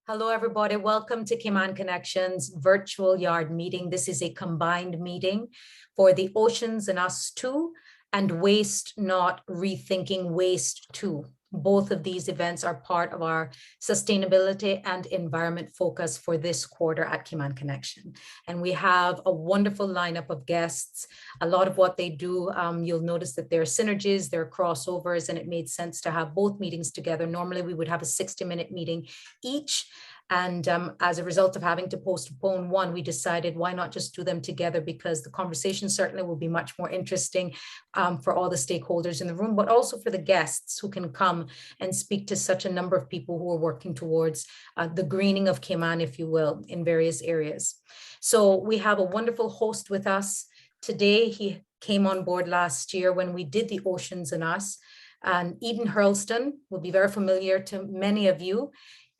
Hello, everybody. Welcome to Cayman Connections virtual yard meeting. This is a combined meeting for the Oceans and Us 2 and Waste Not Rethinking Waste 2. Both of these events are part of our sustainability and environment focus for this quarter at Cayman Connection. And we have a wonderful lineup of guests. A lot of what they do, you'll notice that there are synergies, there are crossovers, and it made sense to have both meetings together. Normally, we would have a 60-minute meeting each. And as a result of having to postpone one, we decided why not just do them together, because the conversation certainly will be much more interesting for all the stakeholders in the room, but also for the guests who can come and speak to such a number of people who are working towards the greening of Cayman, if you will, in various areas. So we have a wonderful host with us today. He came on board last year when we did the Oceans and Us. And Eden Hurlston will be very familiar to many of you.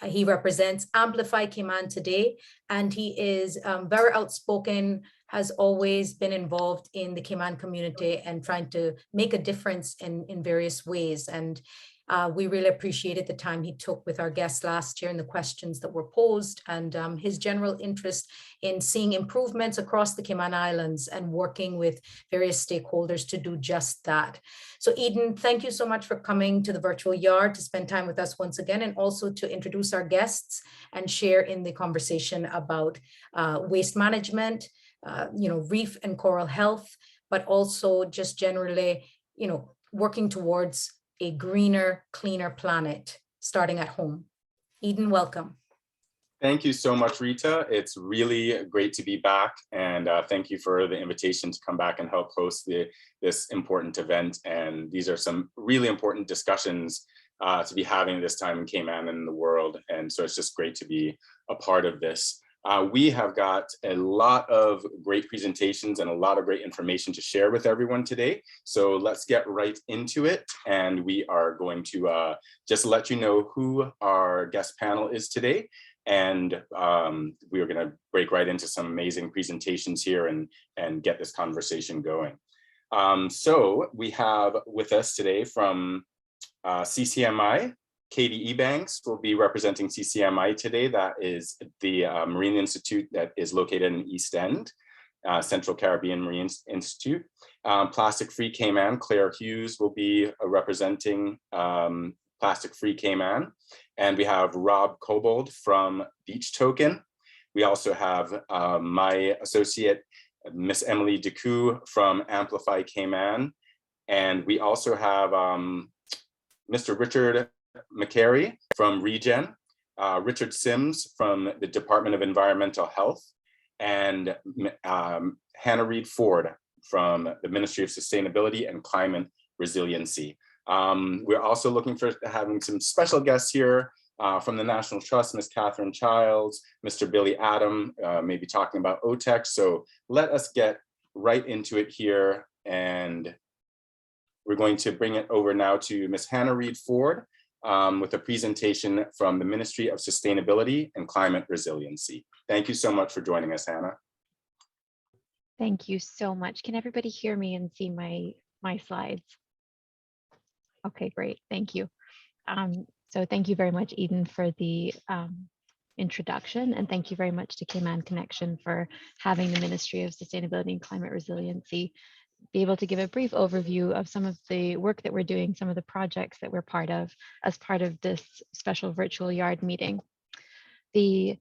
He represents Amplify Cayman today, and he is very outspoken, has always been involved in the Cayman community and trying to make a difference in various ways. And we really appreciated the time he took with our guests last year and the questions that were posed, and his general interest in seeing improvements across the Cayman Islands and working with various stakeholders to do just that. So Eden, thank you so much for coming to the virtual yard to spend time with us once again, and also to introduce our guests and share in the conversation about waste management, reef and coral health, but also just generally, working towards a greener, cleaner planet, starting at home. Eden, welcome. Thank you so much, Rita. It's really great to be back, and thank you for the invitation to come back and help host this important event. And these are some really important discussions to be having this time in Cayman and in the world. And so it's just great to be a part of this. We have got a lot of great presentations and a lot of great information to share with everyone today. So let's get right into it. And we are going to just let you know who our guest panel is today. And we are going to break right into some amazing presentations here and get this conversation going. So we have with us today from CCMI, Katie Ebanks will be representing CCMI today. That is the Marine Institute that is located in East End, Central Caribbean Marine Institute. Plastic Free Cayman, Claire Hughes will be representing Plastic Free Cayman. And we have Rob Cobold from Beach Token. We also have my associate, Miss Emily Decoux from Amplify Cayman. And we also have Mr. Richard McCary from ReGen, Richard Sims from the Department of Environmental Health, and Hannah Reid Ford from the Ministry of Sustainability and Climate Resiliency. We're also looking for having some special guests here from the National Trust, Ms. Catherine Childs, Mr. Billy Adam, maybe talking about OTEC. So let us get right into it here. And we're going to bring it over now to Ms. Hannah Reid Ford, with a presentation from the Ministry of Sustainability and Climate Resiliency. Thank you so much for joining us, Hannah. Thank you so much. Can everybody hear me and see my slides? Okay, great. Thank you. So thank you very much, Eden, for the introduction, and thank you very much to Cayman Connection for having the Ministry of Sustainability and Climate Resiliency be able to give a brief overview of some of the work that we're doing, some of the projects that we're part of as part of this special virtual yard meeting. The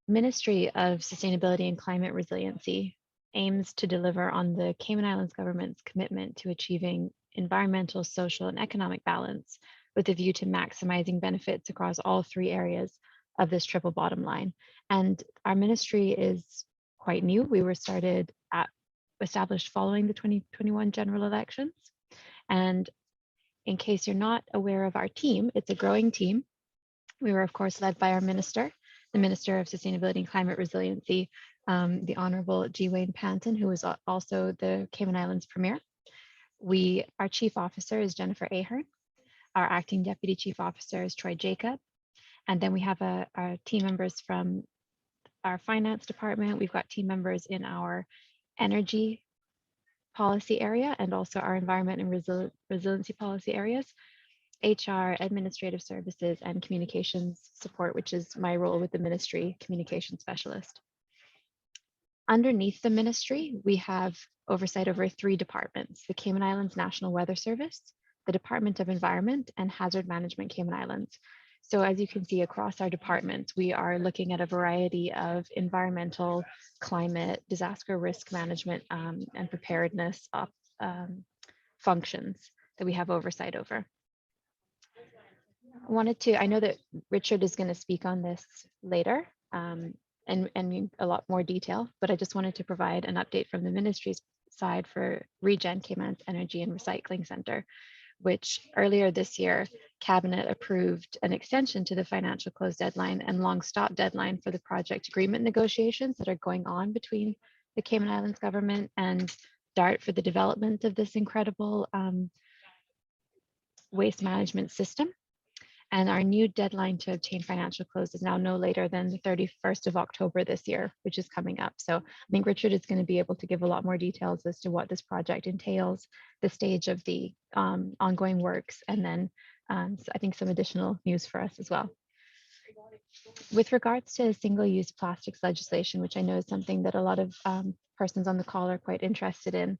Ministry of Sustainability and Climate Resiliency aims to deliver on the Cayman Islands government's commitment to achieving environmental, social, and economic balance with a view to maximizing benefits across all three areas of this triple bottom line. And our ministry is quite new. We were established following the 2021 general elections. And in case you're not aware of our team, it's a growing team. We were, of course, led by our minister, the Minister of Sustainability and Climate Resiliency, the Honorable G. Wayne Panton, who is also the Cayman Islands Premier. Our Chief Officer is Jennifer Ahern. Our Acting Deputy Chief Officer is Troy Jacob. And then we have our team members from our Finance Department. We've got team members in our energy policy area and also our environment and resiliency policy areas. HR, administrative services, and communications support, which is my role with the ministry, communication specialist. Underneath the ministry, we have oversight over 3 departments: the Cayman Islands National Weather Service, the Department of Environment, and Hazard Management Cayman Islands. So as you can see across our departments, we are looking at a variety of environmental, climate, disaster risk management, and preparedness functions that we have oversight over. I know that Richard is going to speak on this later and in a lot more detail, but I just wanted to provide an update from the ministry's side for ReGen, Cayman's Energy and Recycling Center, which earlier this year, Cabinet approved an extension to the financial close deadline and long stop deadline for the project agreement negotiations that are going on between the Cayman Islands government and DART for the development of this incredible waste management system. And our new deadline to obtain financial close is now no later than the 31st of October this year, which is coming up. So I think Richard is going to be able to give a lot more details as to what this project entails, the stage of the ongoing works, and then so I think some additional news for us as well. With regards to single-use plastics legislation, which I know is something that a lot of persons on the call are quite interested in,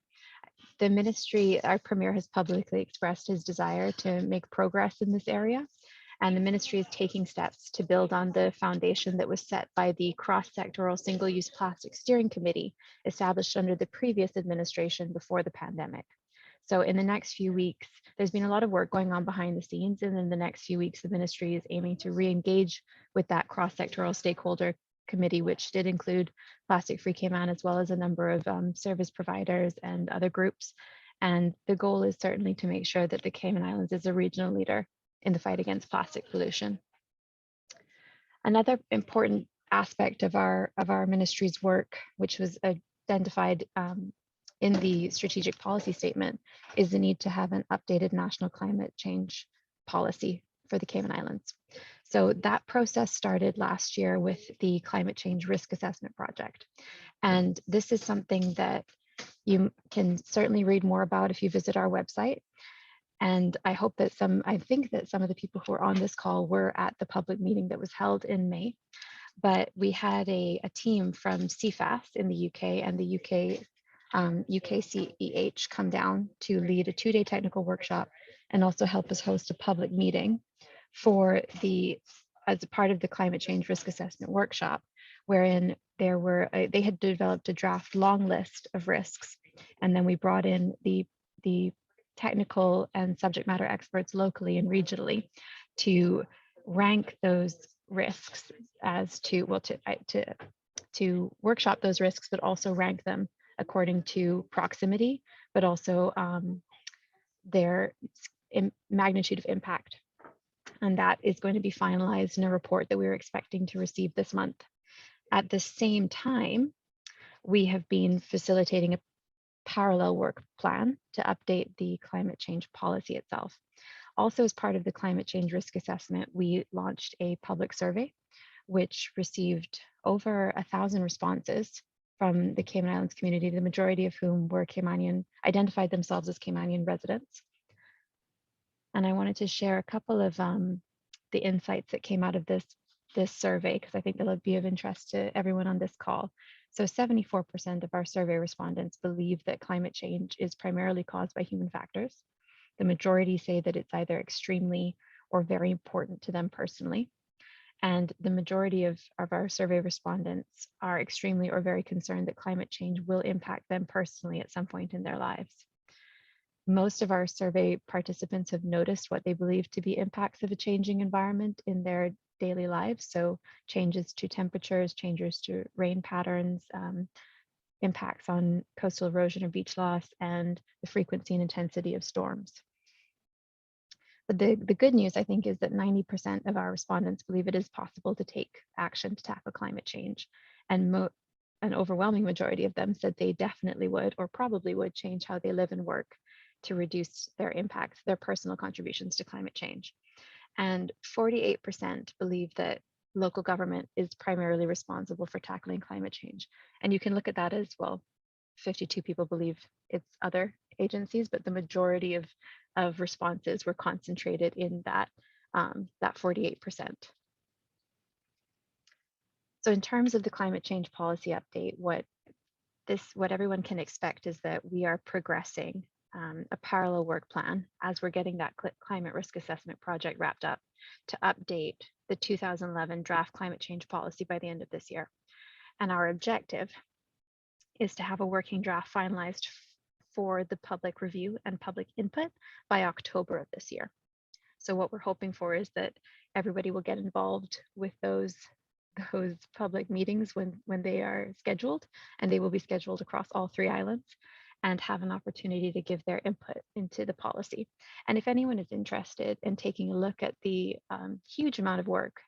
the ministry, our premier has publicly expressed his desire to make progress in this area. And the ministry is taking steps to build on the foundation that was set by the cross-sectoral single-use plastic steering committee established under the previous administration before the pandemic. So in the next few weeks, there's been a lot of work going on behind the scenes. And in the next few weeks, the ministry is aiming to re-engage with that cross-sectoral stakeholder committee, which did include Plastic Free Cayman, as well as a number of service providers and other groups. And the goal is certainly to make sure that the Cayman Islands is a regional leader in the fight against plastic pollution. Another important aspect of our ministry's work, which was identified in the strategic policy statement, is the need to have an updated national climate change policy for the Cayman Islands. So that process started last year with the Climate Change Risk Assessment Project. And this is something that you can certainly read more about if you visit our website. And I hope that I think that some of the people who are on this call were at the public meeting that was held in May. But we had a team from CFAS in the UK and the UKCEH come down to lead a 2-day technical workshop and also help us host a public meeting as a part of the Climate Change Risk Assessment Workshop, wherein they had developed a draft long list of risks. And then we brought in the technical and subject matter experts locally and regionally to rank those risks as to workshop those risks, but also rank them according to proximity, but also their magnitude of impact. And that is going to be finalized in a report that we're expecting to receive this month. At the same time, we have been facilitating a parallel work plan to update the climate change policy itself. Also, as part of the climate change risk assessment, we launched a public survey, which received over 1,000 responses from the Cayman Islands community, the majority of whom were Caymanian, identified themselves as Caymanian residents. And I wanted to share a couple of the insights that came out of this survey, because I think it'll be of interest to everyone on this call. So 74% of our survey respondents believe that climate change is primarily caused by human factors. The majority say that it's either extremely or very important to them personally. And the majority of our survey respondents are extremely or very concerned that climate change will impact them personally at some point in their lives. Most of our survey participants have noticed what they believe to be impacts of a changing environment in their daily lives. So changes to temperatures, changes to rain patterns, impacts on coastal erosion or beach loss, and the frequency and intensity of storms. But the good news, I think, is that 90% of our respondents believe it is possible to take action to tackle climate change. And an overwhelming majority of them said they definitely would or probably would change how they live and work to reduce their impacts, their personal contributions to climate change. And 48% believe that local government is primarily responsible for tackling climate change. And you can look at that as, well, 52 people believe it's other agencies, but the majority of of responses were concentrated in that 48%. So in terms of the climate change policy update, what everyone can expect is that we are progressing a parallel work plan as we're getting that climate risk assessment project wrapped up to update the 2011 draft climate change policy by the end of this year. And our objective is to have a working draft finalized for the public review and public input by October of this year. So what we're hoping for is that everybody will get involved with those public meetings when they are scheduled, and they will be scheduled across all 3 islands, and have an opportunity to give their input into the policy. And if anyone is interested in taking a look at the huge amount of work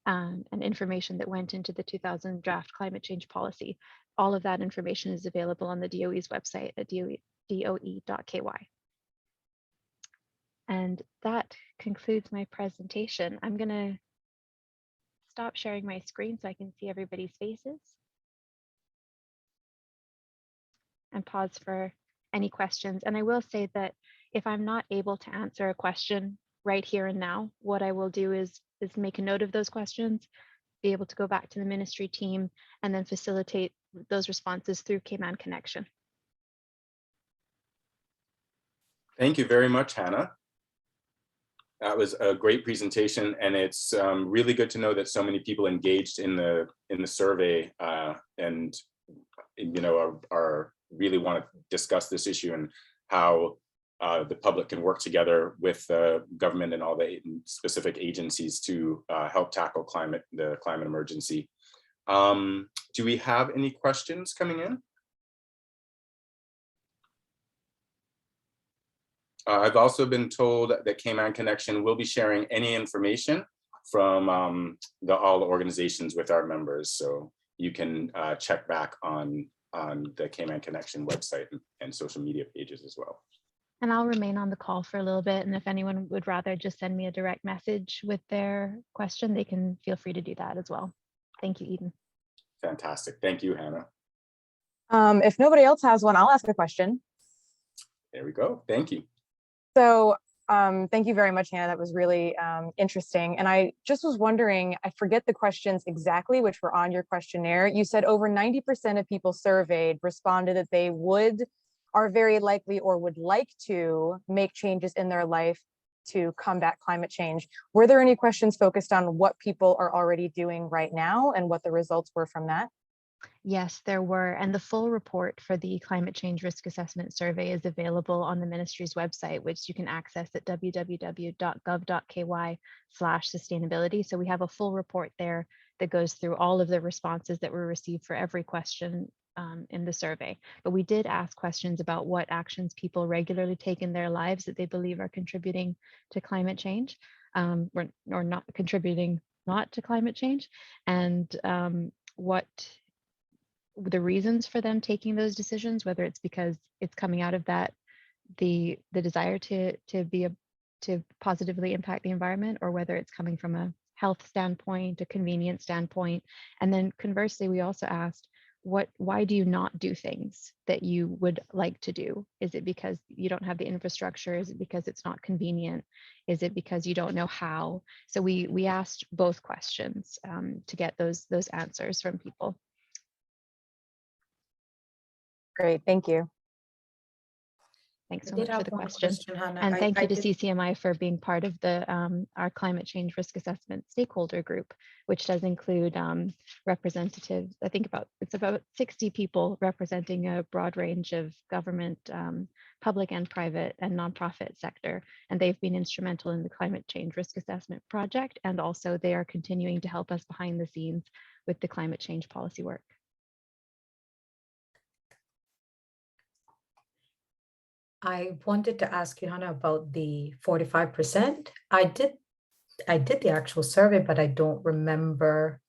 and information that went into the 2000 draft climate change policy, all of that information is available on the DOE's website at doe.ky. And that concludes my presentation. I'm going to stop sharing my screen so I can see everybody's faces, and pause for any questions. And I will say that if I'm not able to answer a question right here and now, what I will do is make a note of those questions, be able to go back to the ministry team, and then facilitate those responses through Cayman Connection. Thank you very much, Hannah. That was a great presentation, and it's really good to know that so many people engaged in the survey and are really want to discuss this issue and how the public can work together with the government and all the specific agencies to help tackle the climate emergency. Do we have any questions coming in? I've also been told that Cayman Connection will be sharing any information from all the organizations with our members. So you can check back on the Cayman Connection website and social media pages as well. And I'll remain on the call for a little bit. And if anyone would rather just send me a direct message with their question, they can feel free to do that as well. Thank you, Eden. Fantastic. Thank you, Hannah. If nobody else has one, I'll ask a question. There we go. Thank you. So thank you very much, Hannah. That was really interesting. And I just was wondering, I forget the questions exactly, which were on your questionnaire. You said over 90% of people surveyed responded that they are very likely or would like to make changes in their life to combat climate change. Were there any questions focused on what people are already doing right now and what the results were from that? Yes, there were. And the full report for the climate change risk assessment survey is available on the ministry's website, which you can access at www.gov.ky/sustainability. So we have a full report there that goes through all of the responses that were received for every question in the survey. But we did ask questions about what actions people regularly take in their lives that they believe are contributing to climate change, or not contributing not to climate change, and what the reasons for them taking those decisions, whether it's because it's coming out of that the desire to positively impact the environment, or whether it's coming from a health standpoint, a convenience standpoint. And then conversely, we also asked, why do you not do things that you would like to do? Is it because you don't have the infrastructure? Is it because it's not convenient? Is it because you don't know how? So we asked both questions to get those answers from people. Great, thank you. Thanks so much for the question. Hannah. And thank you to CCMI for being part of the our climate change risk assessment stakeholder group, which does include representatives. I think it's about 60 people representing a broad range of government, public and private and nonprofit sector. And they've been instrumental in the climate change risk assessment project. And also they are continuing to help us behind the scenes with the climate change policy work. I wanted to ask you, Hannah, about the 45%. I did the actual survey, but I don't remember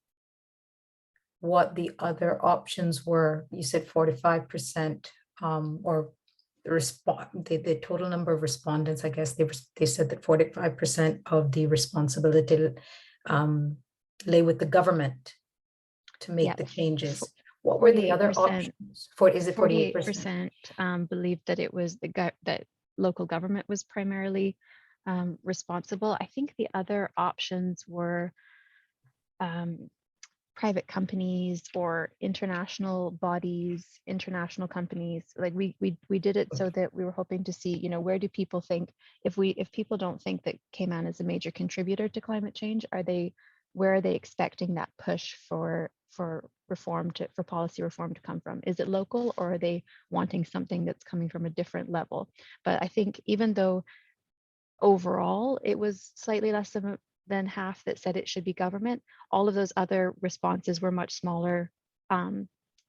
what the other options were. You said 45%, or the total number of respondents. I guess they said that 45% of the responsibility lay with the government to make the changes. What were the other options? Is it 48%? 48% believed that it was that local government was primarily responsible. I think the other options were private companies or international bodies, international companies. Like we did it so that we were hoping to see, you know, where do people think, if people don't think that Cayman is a major contributor to climate change, where are they expecting that push for policy reform to come from? Is it local, or are they wanting something that's coming from a different level? But I think even though overall it was slightly less than half that said it should be government, all of those other responses were much smaller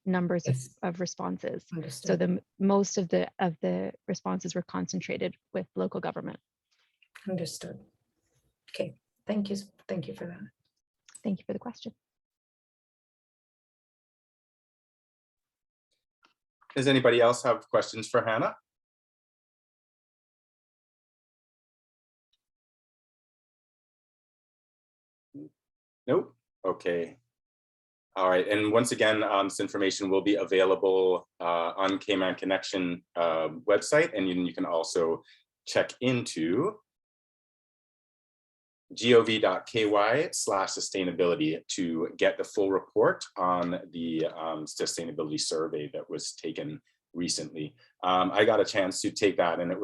numbers Yes. of responses. Understood. So the most of the responses were concentrated with local government. Understood. Okay, thank you for that. Thank you for the question. Does anybody else have questions for Hannah? Nope. Okay. All right. And once again, this information will be available on Cayman Connection website, and you can also check into gov.ky/sustainability to get the full report on the sustainability survey that was taken recently. I got a chance to take that, and it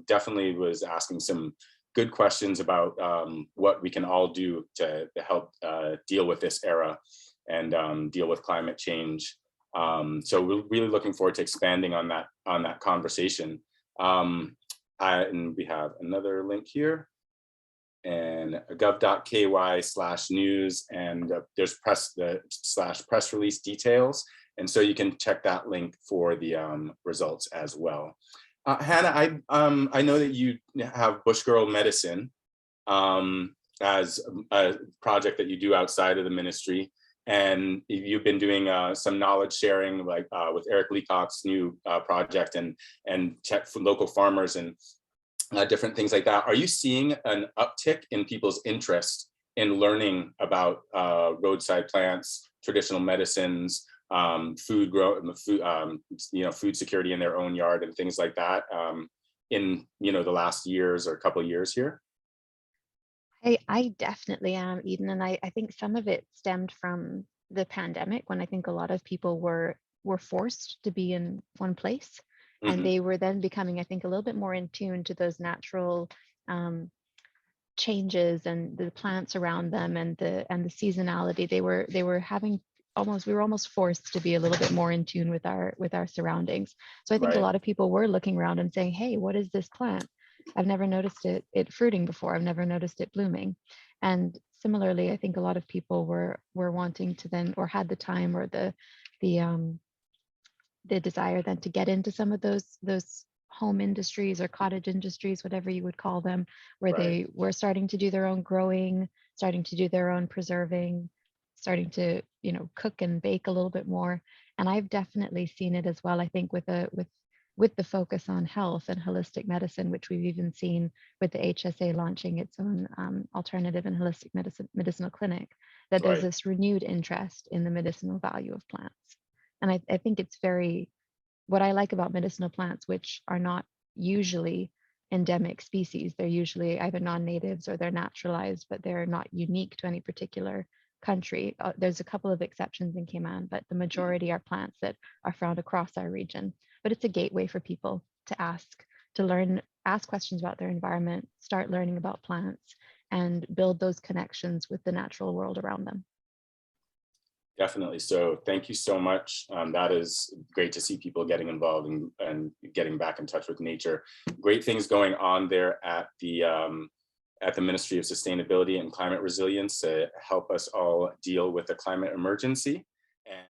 definitely was asking some good questions about what we can all do to help deal with this era and deal with climate change. So we're really looking forward to expanding on that conversation. And we have another link here, and gov.ky/news, and there's press release details, and so you can check that link for the results as well. Hannah, I know that you have Bush Girl Medicine as a project that you do outside of the ministry, and you've been doing some knowledge sharing, like with Eric Leacock's new project, and check for local farmers and different things like that. Are you seeing an uptick in people's interest in learning about roadside plants, traditional medicines, food security in their own yard and things like that in the last years or couple of years here? I definitely am, Eden, and I think some of it stemmed from the pandemic, when I think a lot of people were forced to be in one place, and they were then becoming, I think, a little bit more in tune to those natural changes and the plants around them and the seasonality. They were having we were almost forced to be a little bit more in tune with our surroundings. So I think a lot of people were looking around and saying, hey, what is this plant? I've never noticed it fruiting before. I've never noticed it blooming. And similarly, I think a lot of people were wanting to then, or had the time or the desire then to get into some of those home industries or cottage industries, whatever you would call them, where they were starting to do their own growing, starting to do their own preserving, starting to cook and bake a little bit more. And I've definitely seen it as well. I think with the focus on health and holistic medicine, which we've even seen with the HSA launching its own alternative and holistic medicinal clinic, that there's this renewed interest in the medicinal value of plants. And I think it's what I like about medicinal plants, which are not usually endemic species, they're usually either non-natives or they're naturalized, but they're not unique to any particular country. There's a couple of exceptions in Cayman, but the majority are plants that are found across our region. But it's a gateway for people to ask questions about their environment, start learning about plants, and build those connections with the natural world around them. Definitely. So thank you so much. That is great to see people getting involved and getting back in touch with nature. Great things going on there at the Ministry of Sustainability and Climate Resilience to help us all deal with the climate emergency.